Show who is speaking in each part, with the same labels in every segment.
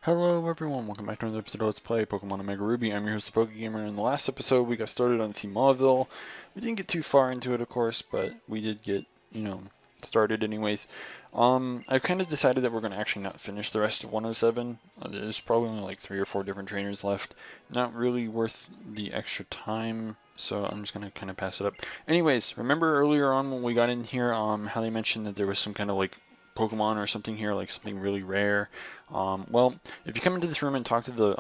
Speaker 1: Hello everyone, welcome back to another episode of Let's Play Pokemon OmegaRuby. I'm your host, the PokeGamer. In the last episode, we got started on Mauville. We didn't get too far into it, of course, but we did get, started anyways. I've kind of decided that we're going to actually not finish the rest of 107. There's probably only like 3 or 4 different trainers left. Not really worth the extra time, so I'm just going to kind of pass it up. Anyways, remember earlier on when we got in here, how they mentioned that there was some kind of like Pokemon or something here, like something really rare. Well, if you come into this room and talk to the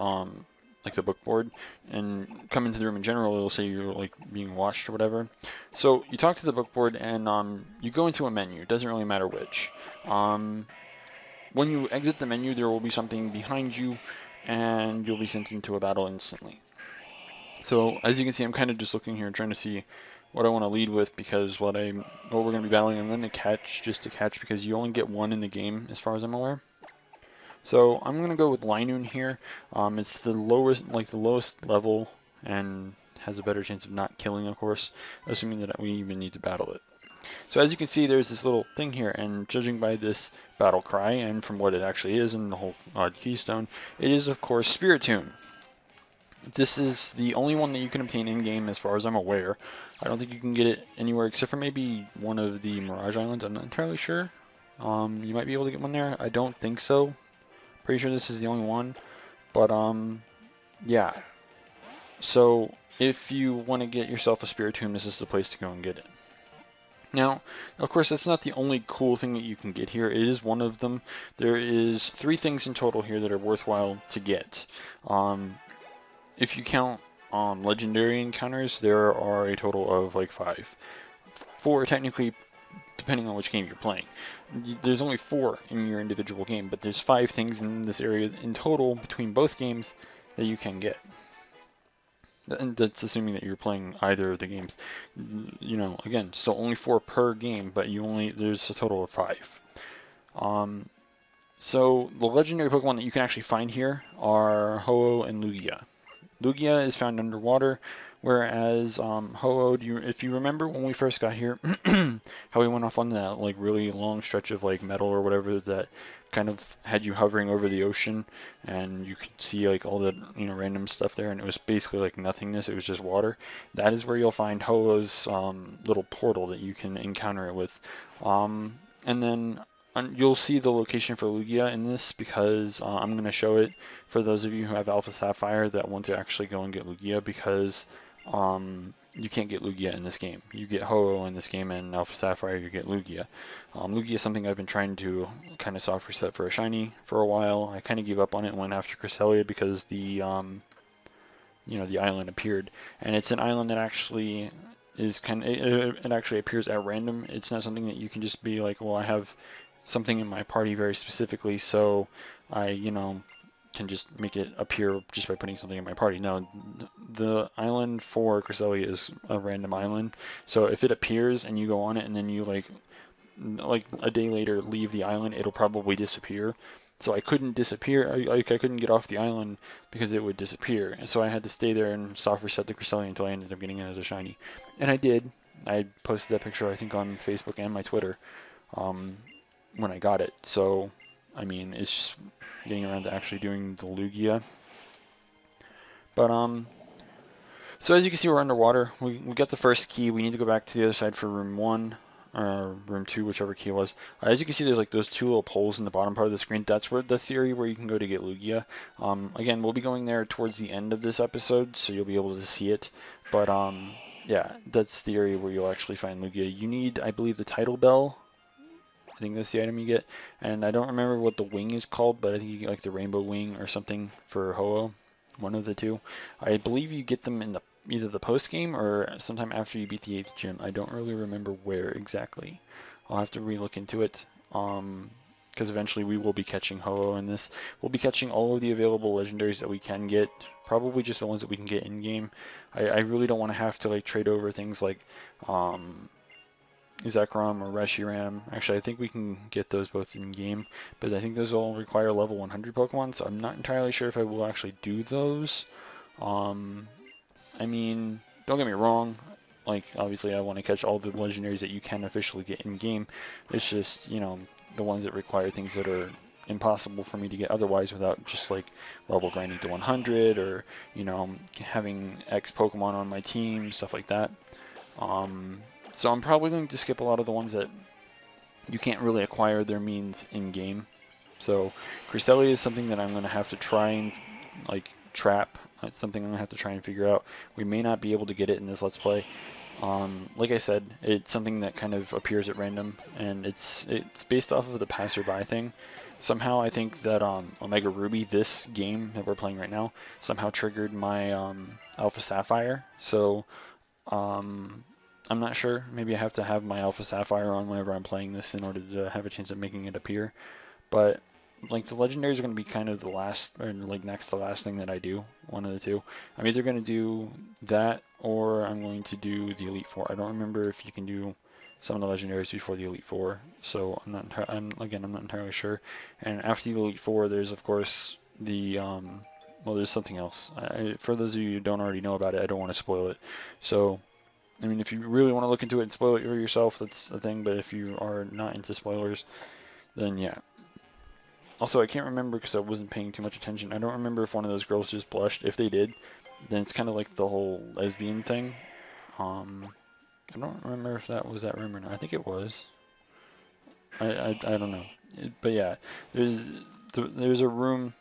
Speaker 1: like the book board and come into the room in general, it'll say you're like being watched or whatever. So you talk to the book board and you go into a menu. It doesn't really matter which. When you exit the menu, there will be something behind you, and you'll be sent into a battle instantly. So as you can see, I'm kind of just looking here, trying to see what I want to lead with, because what we're going to be battling, I'm going to catch just to catch, because you only get one in the game as far as I'm aware. So I'm going to go with Linoon here. It's the lowest level and has a better chance of not killing, of course, assuming that we even need to battle it. So as you can see, there's this little thing here, and judging by this battle cry and from what it actually is and the whole keystone, it is of course Spiritomb. This is the only one that you can obtain in-game as far as I'm aware. I don't think you can get it anywhere except for maybe one of the Mirage Islands. I'm not entirely sure. You might be able to get one there. I don't think so. Pretty sure this is the only one. But, yeah. So, if you want to get yourself a Spiritomb, this is the place to go and get it. Now, of course, that's not the only cool thing that you can get here. It is one of them. There is 3 things in total here that are worthwhile to get. If you count legendary encounters, there are a total of like 5. 4 technically, depending on which game you're playing. There's only 4 in your individual game, but there's 5 things in this area in total between both games that you can get. And that's assuming that you're playing either of the games. Again, so only 4 per game, but there's a total of 5. So the legendary Pokemon that you can actually find here are Ho-Oh and Lugia. Lugia is found underwater, whereas Ho-Oh, if you remember when we first got here, how we went off on that like really long stretch of like metal or whatever that kind of had you hovering over the ocean, and you could see like all the random stuff there, and it was basically like nothingness. It was just water. That is where you'll find Ho-Oh's little portal that you can encounter it with, and then you'll see the location for Lugia in this, because I'm going to show it for those of you who have AlphaSapphire that want to actually go and get Lugia, because you can't get Lugia in this game. You get Ho-Oh in this game, and AlphaSapphire you get Lugia. Lugia is something I've been trying to kind of soft reset for a shiny for a while. I kind of gave up on it and went after Cresselia because the the island appeared, and it's an island that actually is it actually appears at random. It's not something that you can just be like, well, I have something in my party very specifically, so I, can just make it appear just by putting something in my party. No, the island for Cresselia is a random island, so if it appears and you go on it and then you like a day later leave the island, it'll probably disappear. So I couldn't disappear, I couldn't get off the island because it would disappear, so I had to stay there and soft reset the Cresselia until I ended up getting it as a shiny. And I did. I posted that picture I think on Facebook and my Twitter when I got it. So I mean, it's just getting around to actually doing the Lugia. But so as you can see, we're underwater. We got the first key. We need to go back to the other side for room 1 or room 2, whichever key it was. As you can see, there's like those 2 little poles in the bottom part of the screen. That's the area where you can go to get Lugia. Again, we'll be going there towards the end of this episode, so you'll be able to see it. But yeah, that's the area where you'll actually find Lugia. You need, I believe, the Tidal Bell. I think that's the item you get, and I don't remember what the wing is called, but I think you get like the Rainbow Wing or something for Ho-Oh, one of the 2. I believe you get them in either the post game or sometime after you beat the 8th gym. I don't really remember where exactly. I'll have to re-look into it, because eventually we will be catching Ho-Oh in this. We'll be catching all of the available legendaries that we can get, probably just the ones that we can get in game. I really don't want to have to like trade over things like Zekrom or Reshiram. Actually, I think we can get those both in game, but I think those all require level 100 Pokemon, so I'm not entirely sure if I will actually do those. I mean, don't get me wrong, like, obviously I want to catch all the legendaries that you can officially get in game. It's just, the ones that require things that are impossible for me to get otherwise without just like level grinding to 100 or, you know, having X Pokemon on my team, stuff like that. So I'm probably going to skip a lot of the ones that you can't really acquire their means in game. So Cresselia is something that I'm going to have to try and like trap. It's something I'm going to have to try and figure out. We may not be able to get it in this Let's Play. Like I said, it's something that kind of appears at random, and it's based off of the passerby thing. Somehow I think that OmegaRuby, this game that we're playing right now, somehow triggered my AlphaSapphire. So I'm not sure. Maybe I have to have my AlphaSapphire on whenever I'm playing this in order to have a chance of making it appear. But like the legendaries are going to be kind of the last, or like next to last thing that I do. One of the two. I'm either going to do that or I'm going to do the Elite Four. I don't remember if you can do some of the legendaries before the Elite Four, so I'm not entirely sure. And after the Elite Four, there's of course the well, there's something else. For those of you who don't already know about it, I don't want to spoil it. So, I mean, if you really want to look into it and spoil it for yourself, that's the thing. But if you are not into spoilers, then yeah. Also, I can't remember because I wasn't paying too much attention. I don't remember if one of those girls just blushed. If they did, then it's kind of like the whole lesbian thing. I don't remember if that was that room or not. I think it was. I don't know. But yeah, there's a room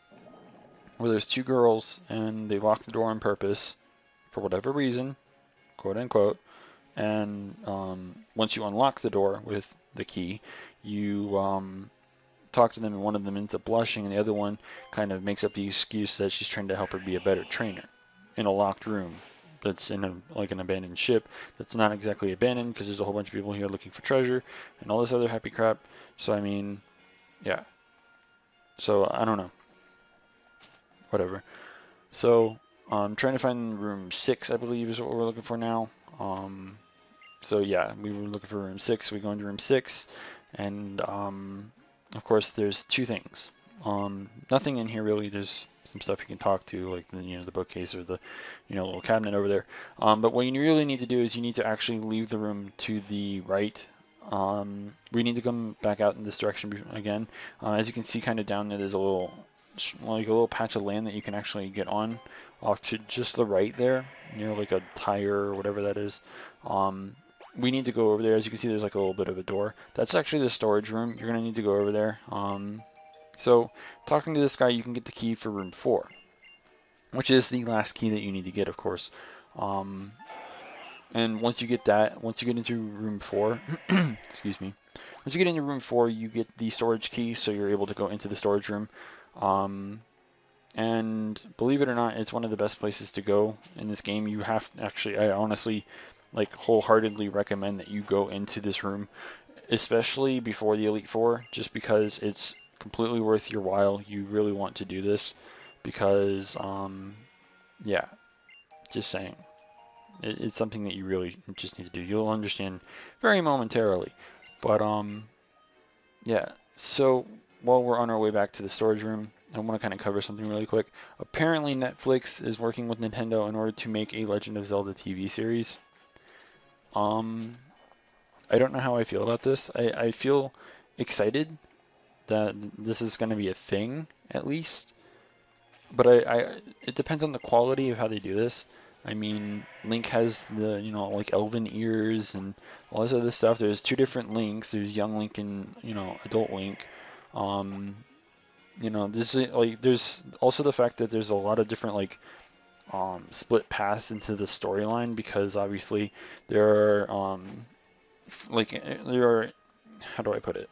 Speaker 1: where there's two girls and they lock the door on purpose for whatever reason, quote unquote. And once you unlock the door with the key, you talk to them, and one of them ends up blushing, and the other one kind of makes up the excuse that she's trying to help her be a better trainer in a locked room that's in like an abandoned ship that's not exactly abandoned because there's a whole bunch of people here looking for treasure and all this other happy crap. So I mean, yeah. So I don't know. Whatever. So I'm trying to find room 6, I believe, is what we're looking for now. So yeah, we were looking for room 6. We go into room 6, and of course, there's two things. Nothing in here really. There's some stuff you can talk to, like the the bookcase or the little cabinet over there. But what you really need to do is you need to actually leave the room to the right. We need to come back out in this direction again. As you can see, kind of down there, there's a little patch of land that you can actually get on off to just the right there, near like a tire or whatever that is. We need to go over there. As you can see, there's like a little bit of a door. That's actually the storage room. You're going to need to go over there. So talking to this guy, you can get the key for room 4, which is the last key that you need to get, of course. And once you get that, once you get into room 4, excuse me, once you get into room 4, you get the storage key, so you're able to go into the storage room. And believe it or not, it's one of the best places to go in this game. You have actually, I honestly, like, wholeheartedly recommend that you go into this room, especially before the Elite Four, just because it's completely worth your while. You really want to do this because, yeah, just saying. It's something that you really just need to do. You'll understand very momentarily. But, yeah, so while we're on our way back to the storage room, I want to kind of cover something really quick. Apparently, Netflix is working with Nintendo in order to make a Legend of Zelda TV series. I don't know how I feel about this. I feel excited that this is going to be a thing, at least. But it depends on the quality of how they do this. I mean, Link has the, like elven ears and all this other stuff. There's two different Links. There's young Link and, adult Link. There's also the fact that there's a lot of different, like, split paths into the storyline, because obviously there are, how do I put it?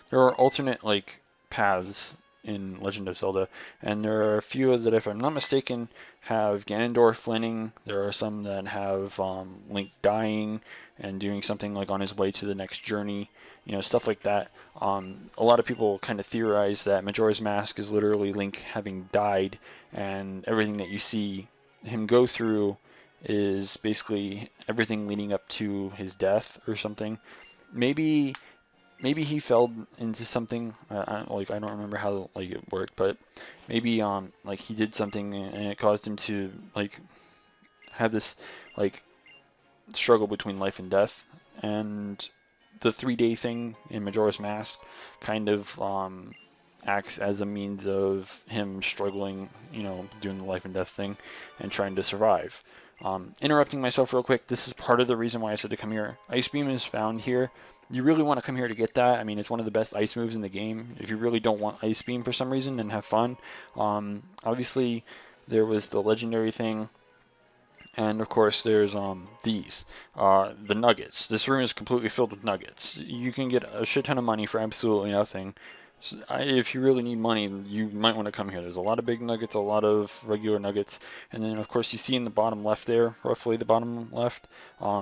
Speaker 1: There are alternate, like, paths in Legend of Zelda, and there are a few that, if I'm not mistaken, have Ganondorf winning. There are some that have Link dying and doing something like on his way to the next journey, stuff like that. A lot of people kind of theorize that Majora's Mask is literally Link having died, and everything that you see him go through is basically everything leading up to his death or something. Maybe he fell into something. I don't remember how it worked, but maybe he did something and it caused him to have this struggle between life and death. And the 3-day thing in Majora's Mask kind of acts as a means of him struggling, you know, doing the life and death thing and trying to survive. Interrupting myself real quick, this is part of the reason why I said to come here. Ice Beam is found here. You really want to come here to get that. I mean, it's one of the best ice moves in the game. If you really don't want Ice Beam for some reason, then have fun. Obviously, there was the legendary thing. And of course, there's these, the nuggets. This room is completely filled with nuggets. You can get a shit ton of money for absolutely nothing. So if you really need money, you might want to come here. There's a lot of big nuggets, a lot of regular nuggets, and then of course you see in the bottom left there, roughly the bottom left,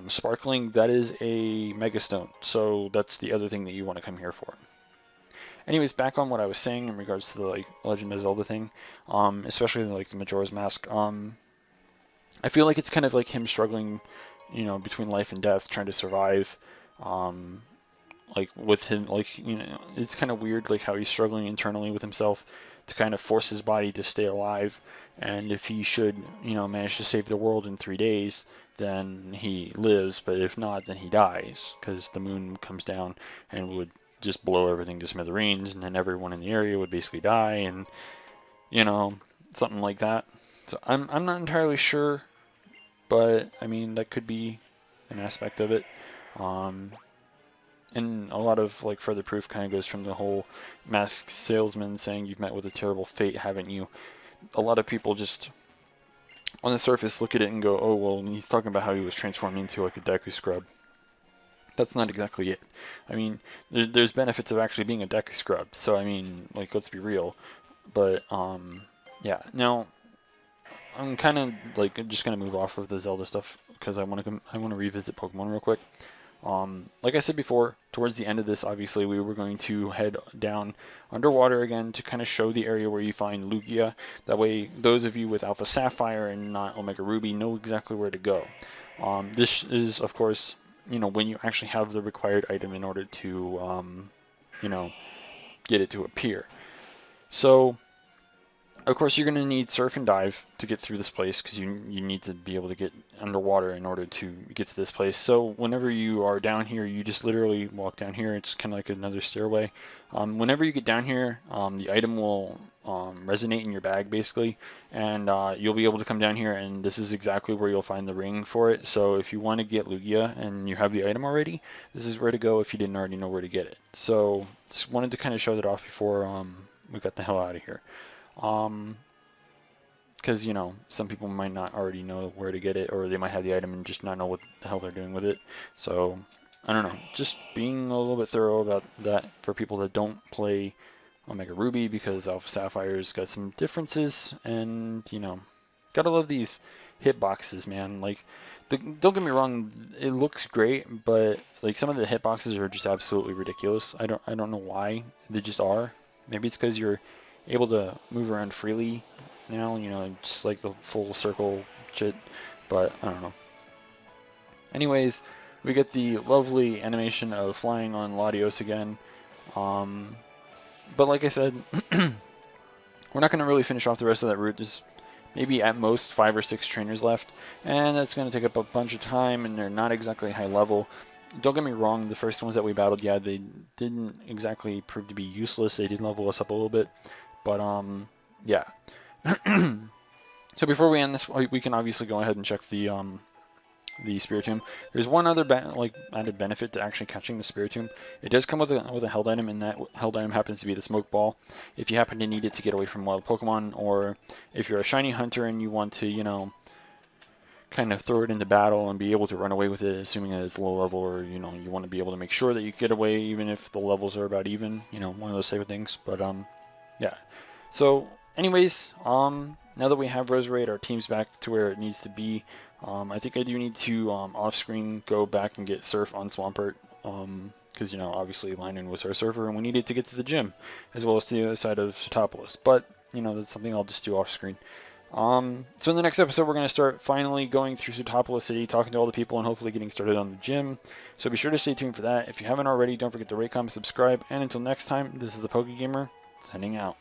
Speaker 1: sparkling. That is a megastone. So that's the other thing that you want to come here for. Anyways, back on what I was saying in regards to the like Legend of Zelda thing, especially like the Majora's Mask. I feel like it's kind of like him struggling, you know, between life and death, trying to survive. Like with him, like, you know, it's kind of weird, like how he's struggling internally with himself to kind of force his body to stay alive. And if he should, you know, manage to save the world in 3 days, then he lives. But if not, then he dies, because the moon comes down and would just blow everything to smithereens, and then everyone in the area would basically die, and, you know, something like that. So I'm not entirely sure, but I mean, that could be an aspect of it. And a lot of like further proof kind of goes from the whole masked salesman saying you've met with a terrible fate, haven't you? A lot of people just on the surface look at it and go, oh well, and he's talking about how he was transformed into like a Deku scrub. That's not exactly it. I mean, there's benefits of actually being a Deku scrub. So I mean, like, let's be real. But yeah. Now I'm kind of like just gonna move off of the Zelda stuff because I want to revisit Pokemon real quick. Like I said before, towards the end of this, obviously, we were going to head down underwater again to kind of show the area where you find Lugia. That way, those of you with AlphaSapphire and not OmegaRuby know exactly where to go. This is, of course, you know, when you actually have the required item in order to, you know, get it to appear. So, of course, you're going to need Surf and Dive to get through this place because you need to be able to get underwater in order to get to this place. So whenever you are down here, you just literally walk down here. It's kind of like another stairway. Whenever you get down here, the item will resonate in your bag basically, and you'll be able to come down here, and this is exactly where you'll find the ring for it. So if you want to get Lugia and you have the item already, this is where to go if you didn't already know where to get it. So just wanted to kind of show that off before we got the hell out of here. Because, you know, some people might not already know where to get it, or they might have the item and just not know what the hell they're doing with it. So, I don't know, just being a little bit thorough about that for people that don't play OmegaRuby, because AlphaSapphire's got some differences, and, you know, gotta love these hitboxes, man. Like, don't get me wrong, it looks great, but, like, some of the hitboxes are just absolutely ridiculous. I don't know why, they just are. Maybe it's because you're able to move around freely now, you know, just like the full circle shit, but I don't know. Anyways, we get the lovely animation of flying on Latios again, but like I said, we're not going to really finish off the rest of that route. There's maybe at most 5 or 6 trainers left, and that's going to take up a bunch of time, and they're not exactly high level. Don't get me wrong, the first ones that we battled, yeah, they didn't exactly prove to be useless. They did level us up a little bit. But, yeah. So before we end this, we can obviously go ahead and check the Spiritomb. There's one other added benefit to actually catching the Spiritomb. It does come with a held item, and that held item happens to be the Smoke Ball. If you happen to need it to get away from wild Pokemon, or if you're a shiny hunter and you want to, you know, kind of throw it into battle and be able to run away with it, assuming that it's low level, or, you know, you want to be able to make sure that you get away even if the levels are about even, you know, one of those type of things. But, yeah. So, anyways, now that we have Roserade, our team's back to where it needs to be. I think I do need to, off-screen, go back and get Surf on Swampert, because, you know, obviously Linen was our surfer, and we needed to get to the gym, as well as to the other side of Sootopolis. But, you know, that's something I'll just do off-screen. So in the next episode, we're going to start finally going through Sootopolis City, talking to all the people, and hopefully getting started on the gym. So be sure to stay tuned for that. If you haven't already, don't forget to rate, comment, subscribe, and until next time, this is the PokeGamer, signing out.